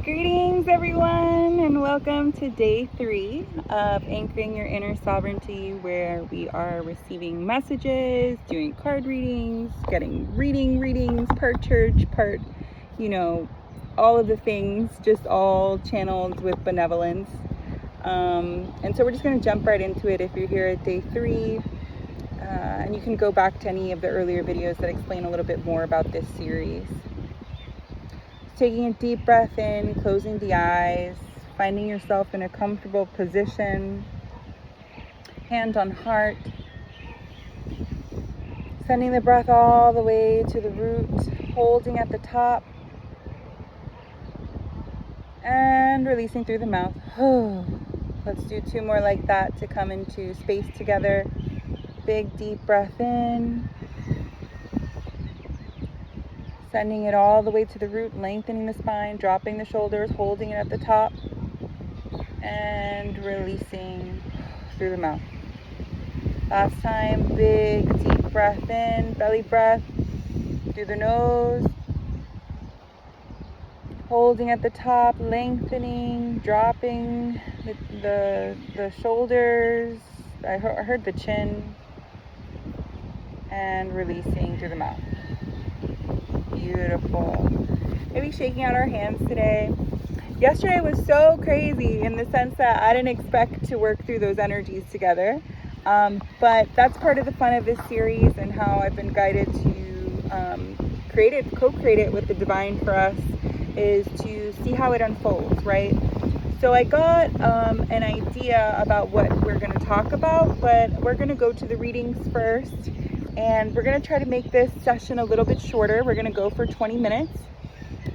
Greetings everyone, and welcome to day 3 of Anchoring Your Inner Sovereignty, where we are receiving messages, doing card readings, getting readings, part church, part, all of the things, just all channeled with benevolence. And so we're just going to jump right into it if you're here at day 3. And you can go back to any of the earlier videos that explain a little bit more about this series. Taking a deep breath in, closing the eyes, finding yourself in a comfortable position, hand on heart, sending the breath all the way to the root, holding at the top, and releasing through the mouth. Let's do 2 more like that to come into space together. Big deep breath in. Sending it all the way to the root, lengthening the spine, dropping the shoulders, holding it at the top, and releasing through the mouth. Last time, big deep breath in, belly breath, through the nose, holding at the top, lengthening, dropping the shoulders, I heard the chin, and releasing through the mouth. Beautiful. Maybe shaking out our hands today. Yesterday was so crazy in the sense that I didn't expect to work through those energies together. But that's part of the fun of this series and how I've been guided to co-create it with the divine for us, is to see how it unfolds, right? So I got an idea about what we're going to talk about, but we're going to go to the readings first. And we're going to try to make this session a little bit shorter. We're going to go for 20 minutes.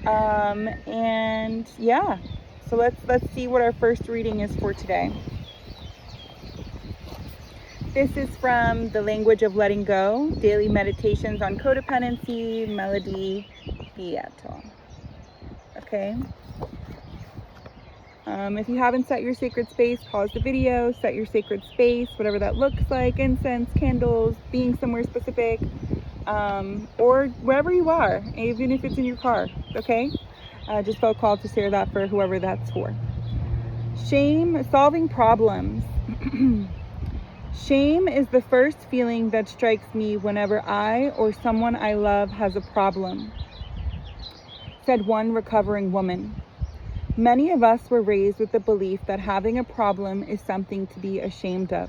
And yeah, so let's see what our first reading is for today. This is from The Language of Letting Go, Daily Meditations on Codependency, Melody Beato. Okay. If you haven't set your sacred space, pause the video, set your sacred space, whatever that looks like, incense, candles, being somewhere specific, or wherever you are, even if it's in your car, okay? Just felt called to share that for whoever that's for. Shame, solving problems. Shame is the first feeling that strikes me whenever I or someone I love has a problem, said one recovering woman. Many of us were raised with the belief that having a problem is something to be ashamed of.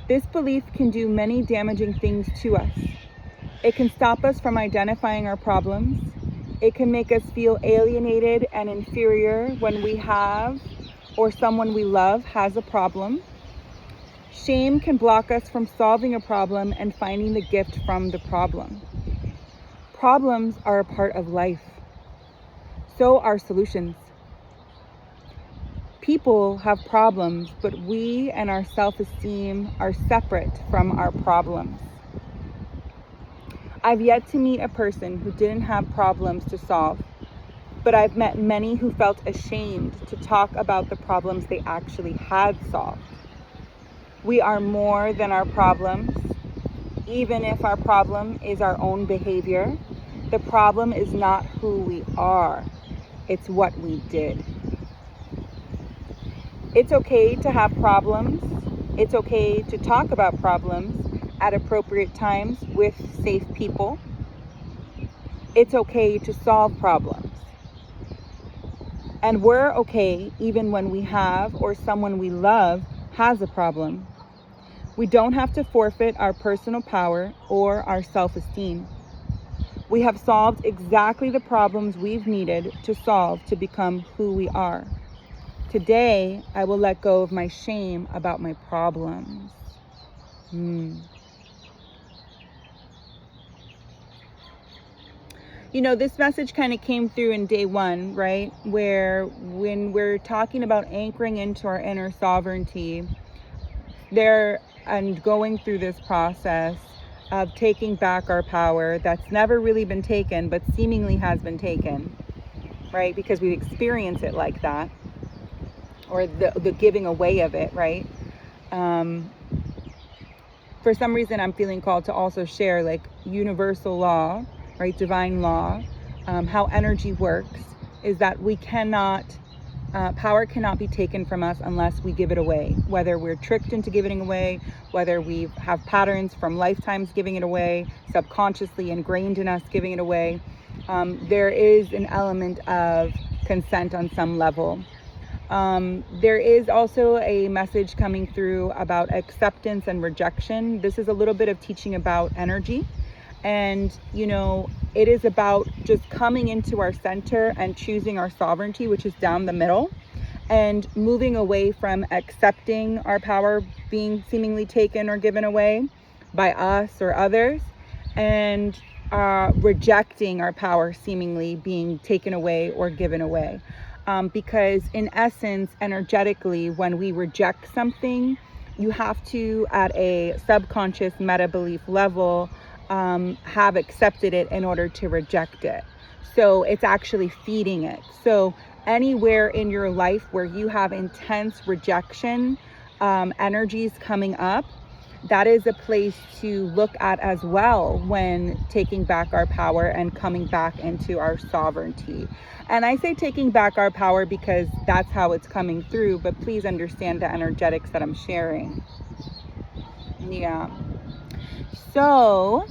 This belief can do many damaging things to us. It can stop us from identifying our problems. It can make us feel alienated and inferior when we have or someone we love has a problem. Shame can block us from solving a problem and finding the gift from the problem. Problems are a part of life. So are solutions. People have problems, but we and our self-esteem are separate from our problems. I've yet to meet a person who didn't have problems to solve, but I've met many who felt ashamed to talk about the problems they actually had solved. We are more than our problems. Even if our problem is our own behavior, the problem is not who we are, it's what we did. It's okay to have problems. It's okay to talk about problems at appropriate times with safe people. It's okay to solve problems. And we're okay even when we have or someone we love has a problem. We don't have to forfeit our personal power or our self-esteem. We have solved exactly the problems we've needed to solve to become who we are. Today, I will let go of my shame about my problems. This message kind of came through in day 1, right? Where when we're talking about anchoring into our inner sovereignty, and going through this process of taking back our power that's never really been taken, but seemingly has been taken, right? Because we experience it like that. Or the giving away of it, right? For some reason, I'm feeling called to also share like universal law, right? Divine law, how energy works, is that we cannot, power cannot be taken from us unless we give it away, whether we're tricked into giving it away, whether we have patterns from lifetimes giving it away, subconsciously ingrained in us giving it away. There is an element of consent on some level. There is also a message coming through about acceptance and rejection. This is a little bit of teaching about energy. And, it is about just coming into our center and choosing our sovereignty, which is down the middle, and moving away from accepting our power being seemingly taken or given away by us or others, and rejecting our power seemingly being taken away or given away. Because in essence, energetically, when we reject something, you have to, at a subconscious meta belief level, have accepted it in order to reject it. So it's actually feeding it. So anywhere in your life where you have intense rejection energies coming up, that is a place to look at as well when taking back our power and coming back into our sovereignty. And I say taking back our power because that's how it's coming through, but please understand the energetics that I'm sharing. Yeah. So,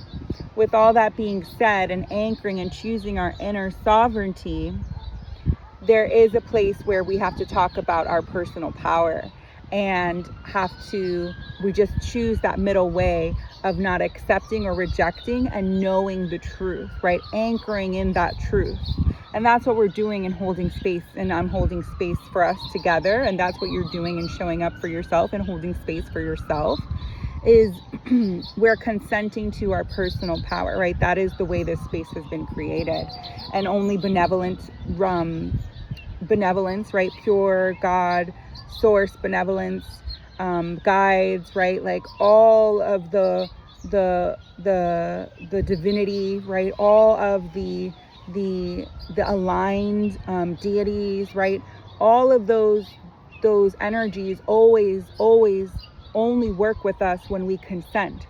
with all that being said, and anchoring and choosing our inner sovereignty, there is a place where we have to talk about our personal power and we just choose that middle way of not accepting or rejecting and knowing the truth, right? Anchoring in that truth. And that's what we're doing in holding space. And I'm holding space for us together. And that's what you're doing in showing up for yourself and holding space for yourself. Is we're consenting to our personal power, right? That is the way this space has been created. And only benevolence, right? Pure God, source benevolence, guides, right? Like all of the divinity, right? All of the aligned deities, right? All of those energies always only work with us when we consent.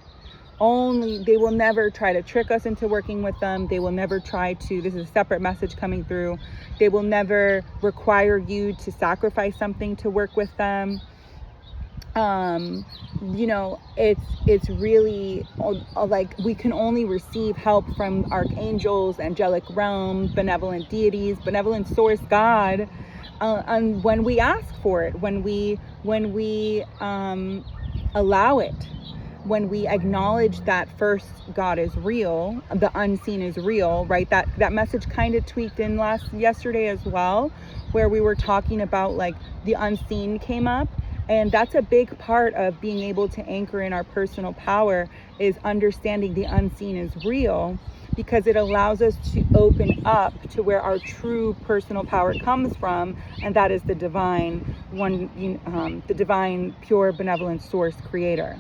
They will never try to trick us into working with them. They will never try to, this is a separate message coming through. They will never require you to sacrifice something to work with them. It's really like we can only receive help from archangels, angelic realm, benevolent deities, benevolent source God, and when we ask for it, when we allow it, when we acknowledge that first God is real, the unseen is real, right? That message kind of tweaked in yesterday as well, where we were talking about like the unseen came up. And that's a big part of being able to anchor in our personal power, is understanding the unseen is real, because it allows us to open up to where our true personal power comes from, and that is the divine one, the divine, pure, benevolent source creator,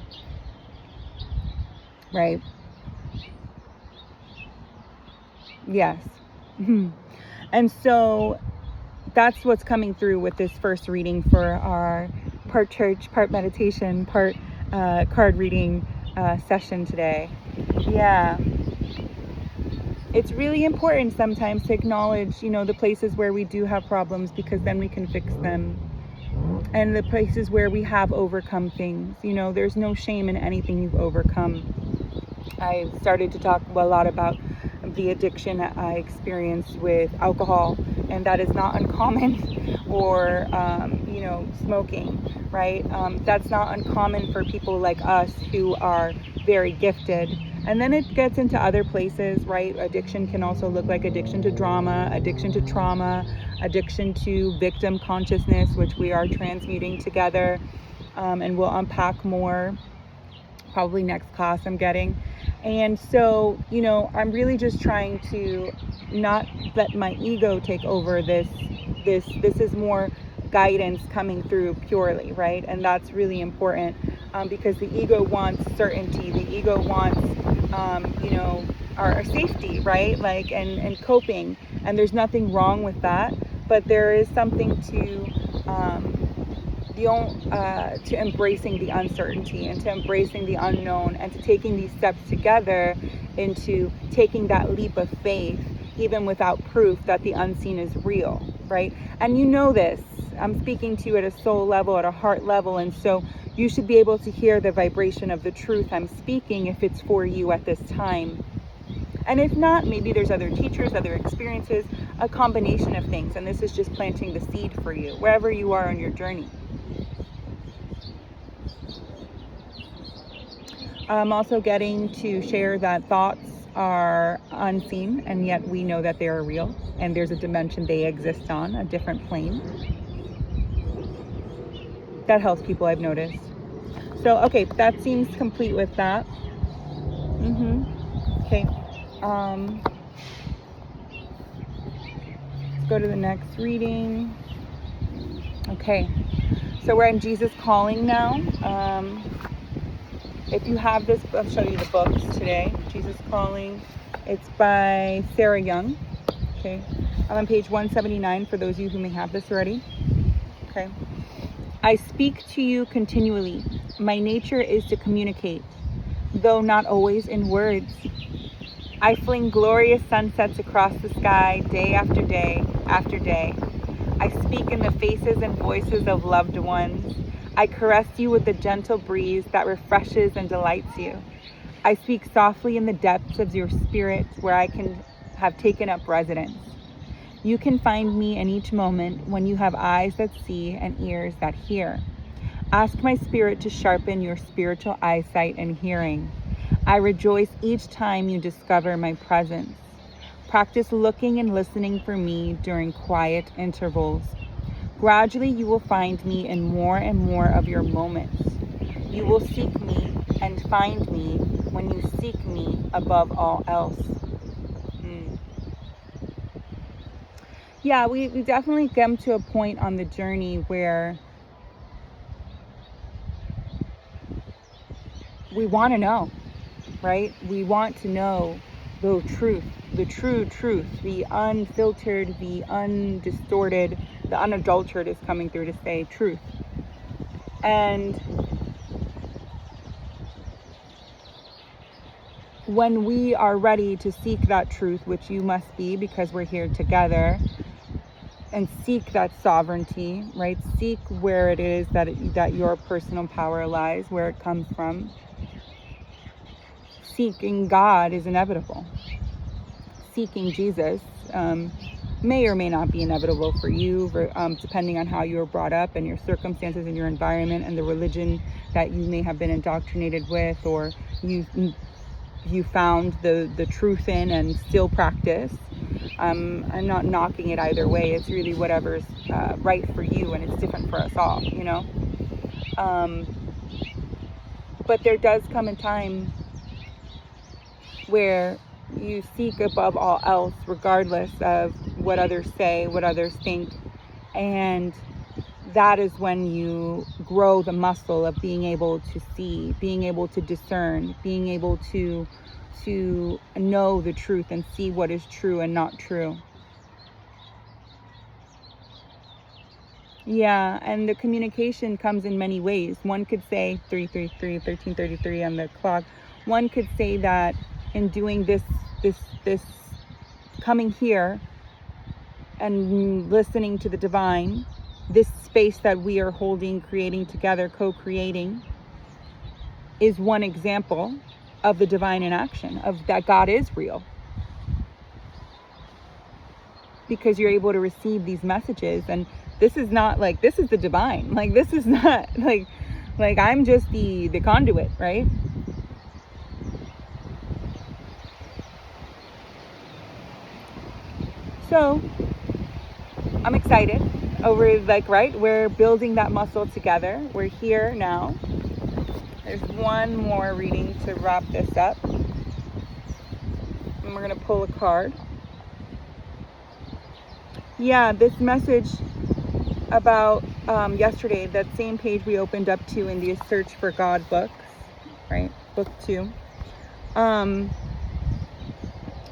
right? Yes. And so that's what's coming through with this first reading for our part church, part meditation, part card reading session today. Yeah. It's really important sometimes to acknowledge, the places where we do have problems, because then we can fix them. And the places where we have overcome things, there's no shame in anything you've overcome. I started to talk a lot about the addiction I experienced with alcohol, and that is not uncommon, or smoking, right? That's not uncommon for people like us who are very gifted. And then it gets into other places, right? Addiction can also look like addiction to drama, addiction to trauma, addiction to victim consciousness, which we are transmuting together, and we'll unpack more probably next class I'm getting. And so, I'm really just trying to not let my ego take over this. This is more guidance coming through purely, right? And that's really important, because the ego wants certainty. The ego wants, our safety, right? Like, and coping. And there's nothing wrong with that, but there is something to embracing the uncertainty, and to embracing the unknown, and to taking these steps together into taking that leap of faith even without proof that the unseen is real, right? And you know this. I'm speaking to you at a soul level, at a heart level, and so you should be able to hear the vibration of the truth I'm speaking if it's for you at this time. And if not, maybe there's other teachers, other experiences, a combination of things, and this is just planting the seed for you, wherever you are on your journey. I'm also getting to share that thoughts are unseen, and yet we know that they are real, and there's a dimension they exist on, a different plane. That helps people, I've noticed. So, okay, that seems complete with that. Okay. Let's go to the next reading. Okay. So we're in Jesus Calling now. If you have this, I'll show you the books today. Jesus Calling. It's by Sarah Young. Okay. I'm on page 179 for those of you who may have this already. Okay. I speak to you continually. My nature is to communicate, though not always in words. I fling glorious sunsets across the sky day after day after day. I speak in the faces and voices of loved ones. I caress you with the gentle breeze that refreshes and delights you. I speak softly in the depths of your spirit where I can have taken up residence. You can find me in each moment when you have eyes that see and ears that hear. Ask my spirit to sharpen your spiritual eyesight and hearing. I rejoice each time you discover my presence. Practice looking and listening for me during quiet intervals. Gradually, you will find me in more and more of your moments. You will seek me and find me when you seek me above all else. Yeah, we definitely come to a point on the journey where we want to know, right? We want to know the truth, the true truth, the unfiltered, the undistorted, the unadulterated is coming through to say truth. And when we are ready to seek that truth, which you must be because we're here together, and seek that sovereignty, right? Seek where it is that your personal power lies, where it comes from. Seeking God is inevitable. Seeking Jesus may or may not be inevitable for you, depending on how you were brought up and your circumstances and your environment and the religion that you may have been indoctrinated with, or you found the truth in and still practice. I'm not knocking it either way. It's really whatever's right for you, and it's different for us all, you know. But there does come a time where you seek above all else, regardless of what others say, what others think, and that is when you grow the muscle of being able to see, being able to discern, being able to know the truth and see what is true and not true. Yeah, and the communication comes in many ways. One could say 1333 on the clock. One could say that in doing this coming here and listening to the divine, this space that we are holding, creating together, co-creating, is one example of the divine in action, of that God is real. Because you're able to receive these messages, and this is not like, this is the divine. Like, this is not like I'm just the conduit, right? So I'm excited over, like, right, we're building that muscle together. We're here now. There's one more reading to wrap this up, and we're going to pull a card. Yeah, this message about yesterday, that same page we opened up to in the Search for God books, right? Book 2.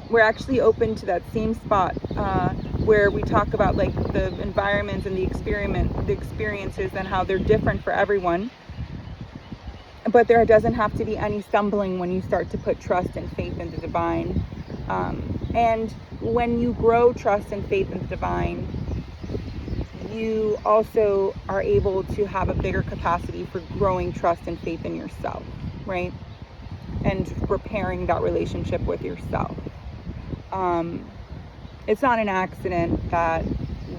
We're actually open to that same spot where we talk about, like, the environments and the experiences and how they're different for everyone. But there doesn't have to be any stumbling when you start to put trust and faith in the divine. And when you grow trust and faith in the divine, you also are able to have a bigger capacity for growing trust and faith in yourself, right? And repairing that relationship with yourself. It's not an accident that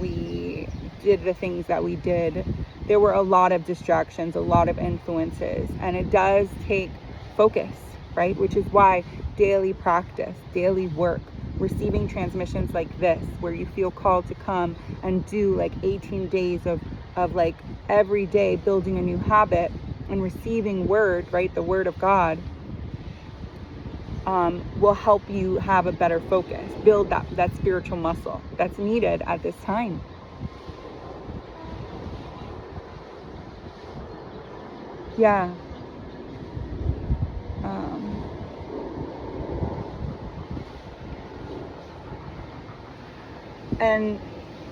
we did the things that we did. There were a lot of distractions, a lot of influences, and it does take focus, right? Which is why daily practice, daily work, receiving transmissions like this, where you feel called to come and do like 18 days of like every day building a new habit and receiving word, right? The word of God, will help you have a better focus, build that spiritual muscle that's needed at this time. Yeah. And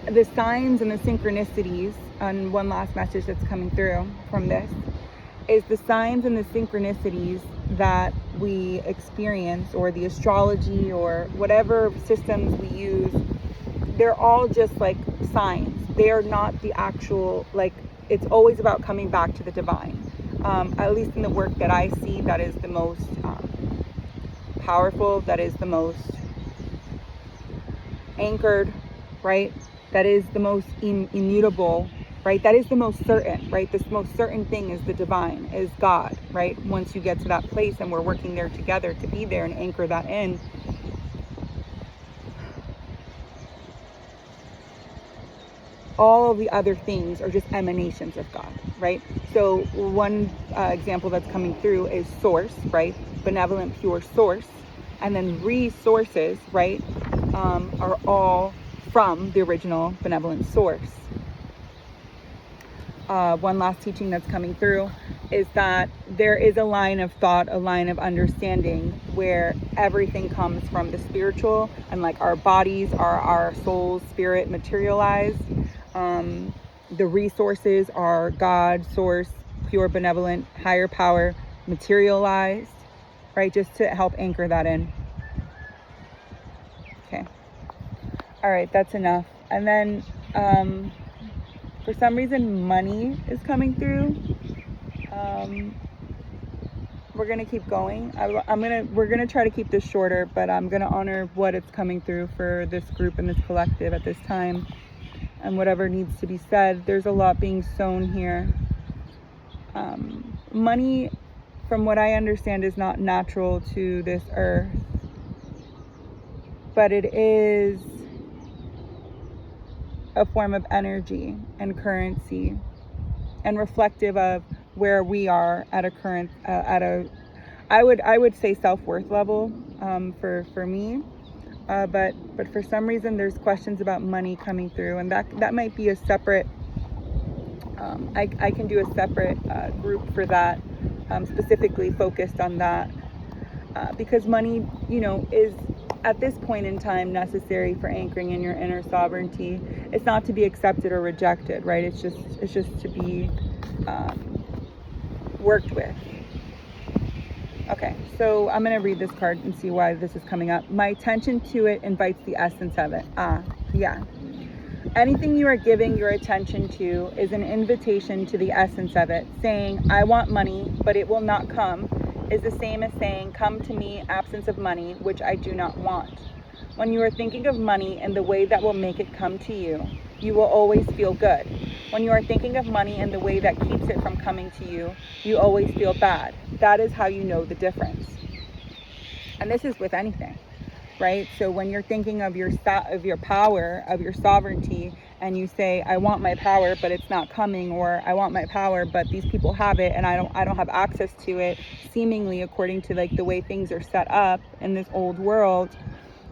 the signs and the synchronicities, and one last message that's coming through from this, is the signs and the synchronicities that we experience, or the astrology or whatever systems we use, they're all just like signs. They are not the actual, like, it's always about coming back to the divine. At least in the work that I see, that is the most powerful, that is the most anchored, right? That is the most immutable, right? That is the most certain, right? This most certain thing is the divine, is God, right? Once you get to that place and we're working there together to be there and anchor that in, all of the other things are just emanations of God, right? So one example that's coming through is source, right? Benevolent, pure source. And then resources, right, are all from the original benevolent source. One last teaching that's coming through is that there is a line of thought, a line of understanding where everything comes from the spiritual, and like our bodies are our soul's spirit materialized. The resources are God, source, pure benevolent, higher power materialized, right? Just to help anchor that in. Okay. All right, that's enough. And then for some reason money is coming through. We're gonna keep going. We're gonna try to keep this shorter, but I'm gonna honor what it's coming through for this group and this collective at this time, and whatever needs to be said. There's a lot being sown here. Money, from what I understand, is not natural to this earth, but it is a form of energy and currency, and reflective of where we are at a current, I would say self-worth level, for me. But for some reason there's questions about money coming through, and that might be a separate, I can do a separate group for that, specifically focused on that, because money, is at this point in time necessary for anchoring in your inner sovereignty. It's not to be accepted or rejected, right? It's just to be worked with. Okay, so I'm going to read this card and see why this is coming up. My attention to it invites the essence of it. Yeah. Anything you are giving your attention to is an invitation to the essence of it. Saying, I want money, but it will not come, is the same as saying, come to me, absence of money, which I do not want. When you are thinking of money in the way that will make it come to you, you will always feel good. When you are thinking of money in the way that keeps it from coming to you, you always feel bad. That is how you know the difference. And this is with anything, right? So when you're thinking of your power, of your sovereignty, and you say, I want my power, but it's not coming, or I want my power, but these people have it, and I don't have access to it, seemingly according to like the way things are set up in this old world,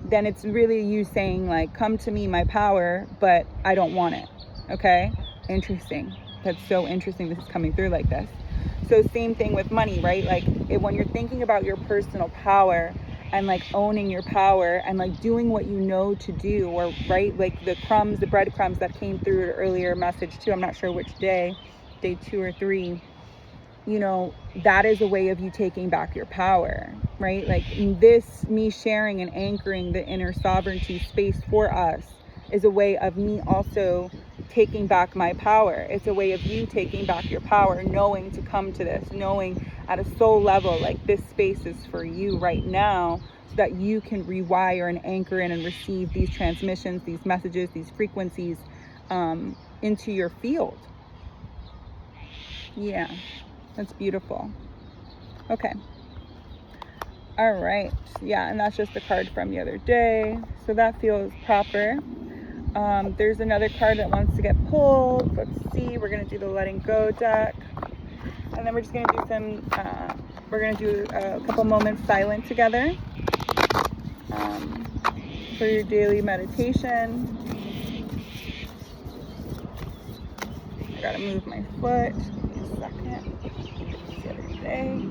then it's really you saying like, come to me, my power, but I don't want it. Okay? Interesting. That's so interesting this is coming through like this. So same thing with money, right? Like when you're thinking about your personal power and like owning your power and like doing what you know to do, or right, like the breadcrumbs that came through an earlier message too. I'm not sure which day 2 or 3. you know, that is a way of you taking back your power, right? Like this, me sharing and anchoring the inner sovereignty space for us is a way of me also taking back my power. It's a way of you taking back your power, knowing to come to this, knowing at a soul level, like this space is for you right now, so that you can rewire and anchor in and receive these transmissions, these messages, these frequencies into your field. Yeah, that's beautiful. Okay. All right. Yeah, and that's just the card from the other day. So that feels proper. There's another card that wants to get pulled. Let's see. We're going to do the letting go deck. And then we're just going to do we're going to do a couple moments silent together for your daily meditation. I got to move my foot. Give me a second. It's the other day.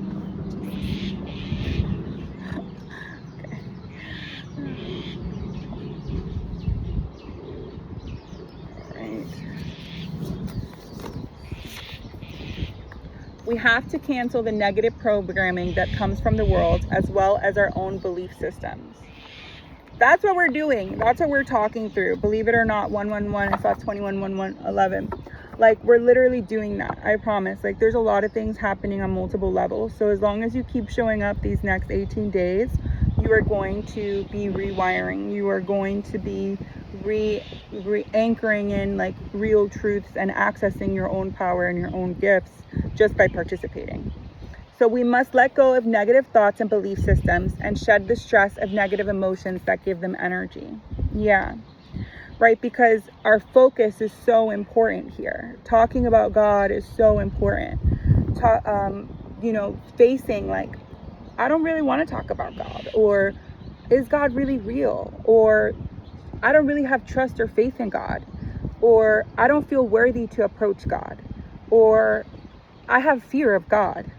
We have to cancel the negative programming that comes from the world, as well as our own belief systems. That's what we're doing. That's what we're talking through. Believe it or not, 111, I saw 21, 11, 11. Like, we're literally doing that. I promise. Like, there's a lot of things happening on multiple levels. So as long as you keep showing up these next 18 days, you are going to be rewiring. You are going to be re-anchoring in like real truths and accessing your own power and your own gifts just by participating. So we must let go of negative thoughts and belief systems and shed the stress of negative emotions that give them energy. Yeah, right? Because our focus is so important here. Talking about God is so important. Facing like, I don't really want to talk about God, or is God really real? Or I don't really have trust or faith in God, or I don't feel worthy to approach God, or I have fear of God.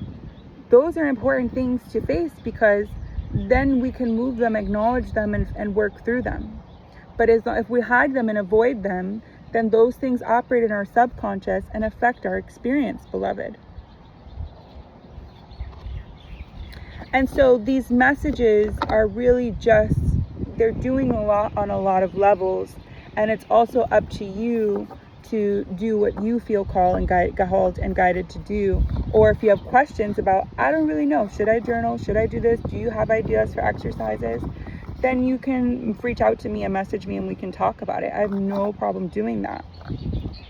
Those are important things to face, because then we can move them, acknowledge them, and work through them. But if we hide them and avoid them, then those things operate in our subconscious and affect our experience, beloved. And so these messages are really just, they're doing a lot on a lot of levels, and it's also up to you to do what you feel called and guided to do. Or if you have questions about, I don't really know, should I journal? Should I do this? Do you have ideas for exercises? Then you can reach out to me and message me, and we can talk about it. I have no problem doing that,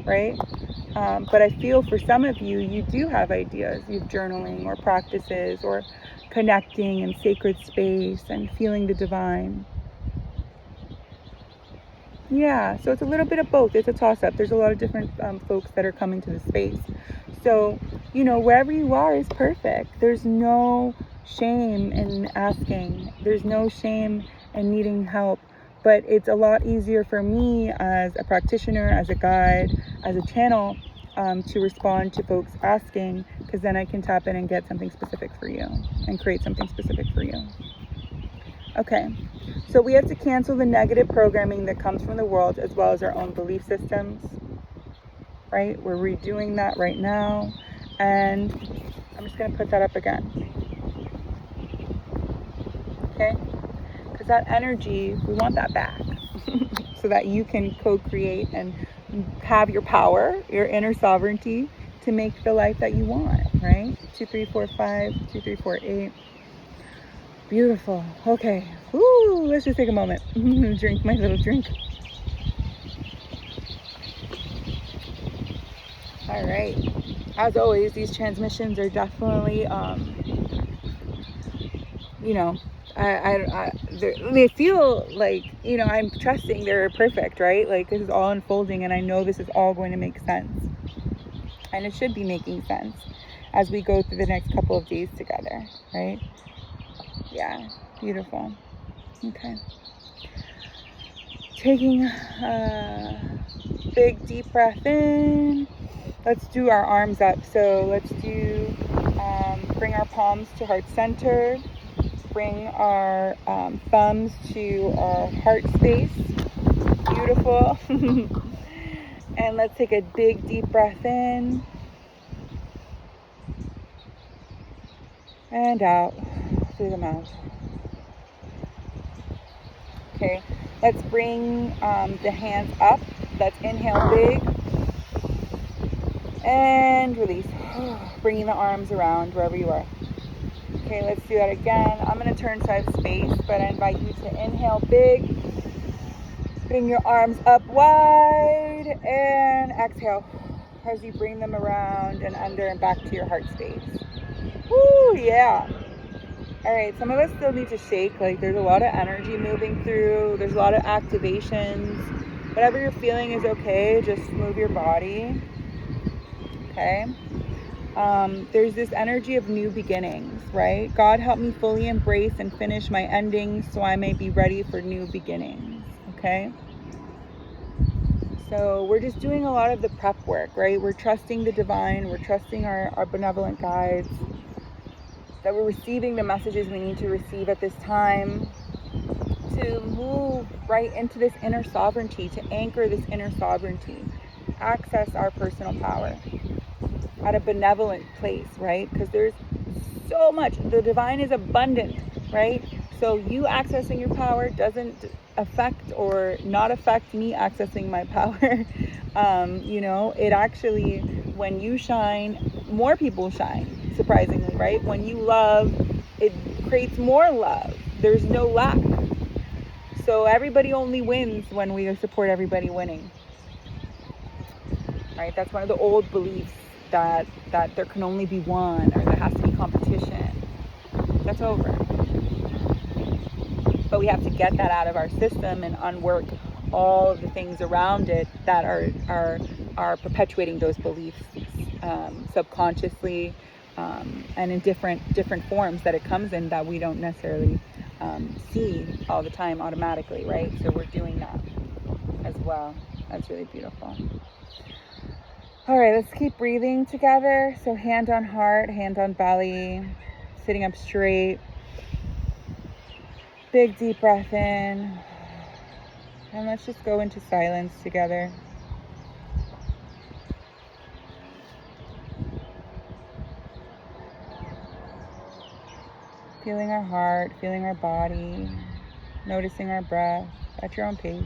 right? But I feel for some of you, you do have ideas. You have journaling or practices or connecting in sacred space and feeling the divine. Yeah, so it's a little bit of both. It's a toss-up. There's a lot of different folks that are coming to the space. So, wherever you are is perfect. There's no shame in asking. There's no shame in needing help. But it's a lot easier for me as a practitioner, as a guide, as a channel, to respond to folks asking, because then I can tap in and get something specific for you and create something specific for you. Okay, so we have to cancel the negative programming that comes from the world, as well as our own belief systems, right? We're redoing that right now. And I'm just going to put that up again. Okay? Because that energy, we want that back so that you can co-create and have your power, your inner sovereignty to make the life that you want, right? 2, 3, 4, 5, 2, 3, 4, 8. Beautiful. Okay. Woo, let's just take a moment. I'm gonna drink my little drink. All right. As always, these transmissions are definitely, they feel like, I'm trusting they're perfect, right? Like, this is all unfolding, and I know this is all going to make sense. And it should be making sense as we go through the next couple of days together, right? Yeah, beautiful. Okay. Taking a big deep breath in. Let's do our arms up. So let's do, bring our palms to heart center. Bring our thumbs to our heart space. Beautiful. And let's take a big deep breath in. And out through the mouth. Okay, let's bring the hands up. Let's inhale big and release. Bringing the arms around wherever you are. Okay, let's do that again. I'm going to turn side space, but I invite you to inhale big. Bring your arms up wide and exhale as you bring them around and under and back to your heart space. Woo, yeah. All right, some of us still need to shake. Like there's a lot of energy moving through. There's a lot of activations. Whatever you're feeling is okay. Just move your body. Okay. There's this energy of new beginnings, right? God help me fully embrace and finish my endings so I may be ready for new beginnings. Okay. So we're just doing a lot of the prep work, right? We're trusting the divine. We're trusting our benevolent guides, that we're receiving the messages we need to receive at this time to move right into this inner sovereignty, to anchor this inner sovereignty, access our personal power at a benevolent place, right? Because there's so much. The divine is abundant, right? So you accessing your power doesn't affect or not affect me accessing my power. It actually, when you shine, more people shine, surprisingly, right? When you love, it creates more love. There's no lack. So everybody only wins when we support everybody winning, right? That's one of the old beliefs, that there can only be one, or there has to be competition. That's over. But we have to get that out of our system and unwork all of the things around it that are perpetuating those beliefs subconsciously, and in different forms that it comes in that we don't necessarily see all the time automatically, right? So we're doing that as well. That's really beautiful. All right, let's keep breathing together. So hand on heart, hand on belly, sitting up straight. Big deep breath in. And let's just go into silence together. Feeling our heart, feeling our body, noticing our breath at your own pace.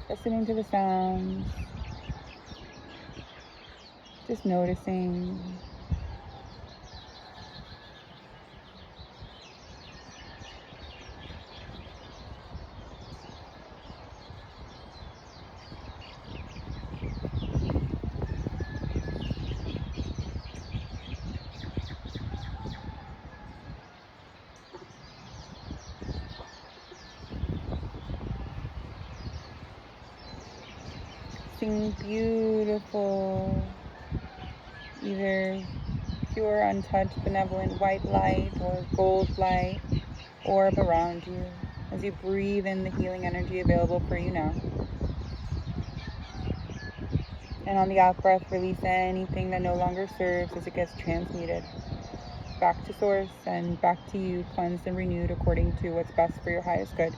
Listening to the sounds, just noticing. Seeing beautiful, either pure, untouched, benevolent white light or gold light orb around you as you breathe in the healing energy available for you now. And on the out breath, release anything that no longer serves as it gets transmuted back to source and back to you, cleansed and renewed according to what's best for your highest good.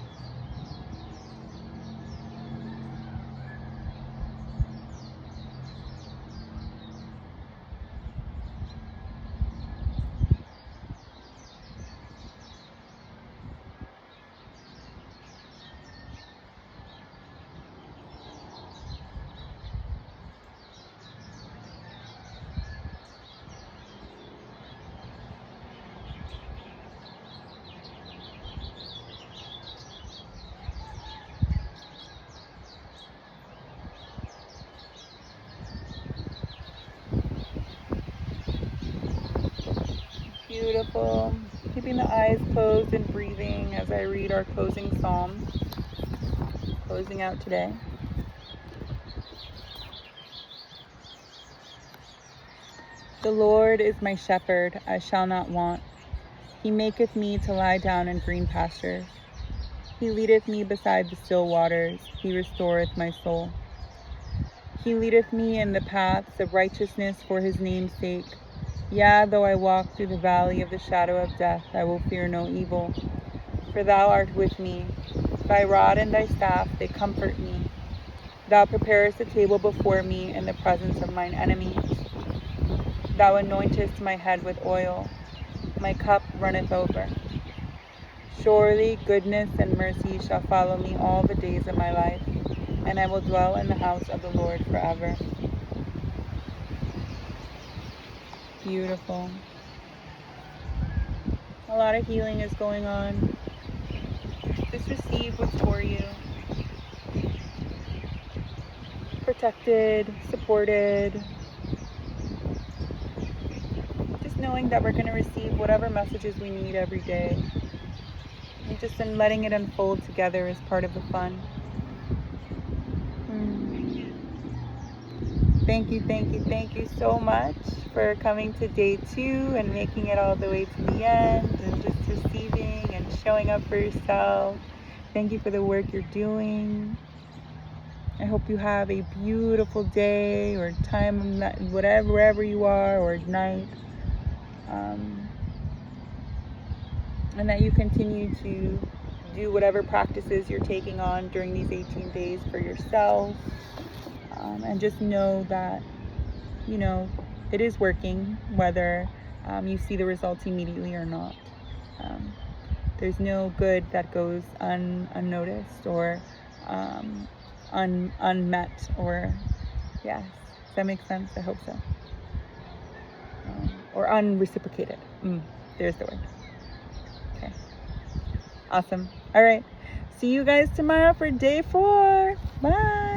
Beautiful. Keeping the eyes closed and breathing as I read our closing psalm. Closing out today. The Lord is my shepherd, I shall not want. He maketh me to lie down in green pastures. He leadeth me beside the still waters. He restoreth my soul. He leadeth me in the paths of righteousness for his name's sake. Yea, though I walk through the valley of the shadow of death, I will fear no evil. For thou art with me. Thy rod and thy staff, they comfort me. Thou preparest a table before me in the presence of mine enemies. Thou anointest my head with oil. My cup runneth over. Surely goodness and mercy shall follow me all the days of my life, and I will dwell in the house of the Lord forever. Beautiful. A lot of healing is going on. Just receive what's for you. Protected, supported. Just knowing that we're going to receive whatever messages we need every day. And just in letting it unfold together is part of the fun. Thank you so much for coming to day 2 and making it all the way to the end and just receiving and showing up for yourself. Thank you for the work you're doing. I hope you have a beautiful day or time, wherever you are, or night. And that you continue to do whatever practices you're taking on during these 18 days for yourself. And just know that, it is working, whether you see the results immediately or not. There's no good that goes unnoticed or unmet, or, yes, does that make sense? I hope so. Or unreciprocated. There's the word. Okay. Awesome. All right. See you guys tomorrow for day 4. Bye.